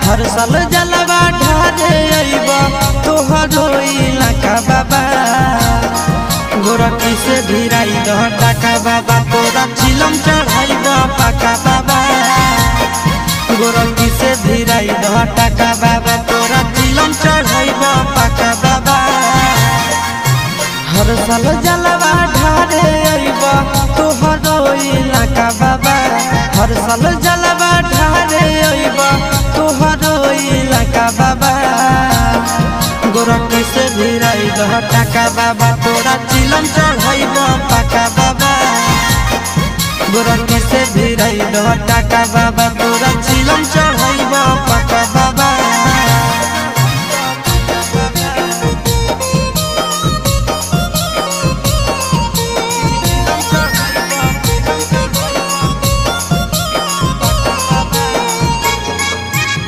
हर साल जलवा ढारे अइब तोहरो इलाका बाबा गोरखी से भिराई दह टाका बाबा तोरा चिलम चढ़ाई द पाका बाबा गोरखी से भिराई दह टाका बाबा तोरा चिलम चढ़ाई द पाका बाबा हर साल जलवा ढारे अइब तोहरो इलाका बाबा हर साल जलवा ढारे अइब तोहरो इलाका बाबा गोरखी से भिराई दह टाका बाबा तोरा चिलम चढ़ाई द पाका बाबा गोरखी से भिराई दह टाका बाबा तोरा चिलम चढ़ाई द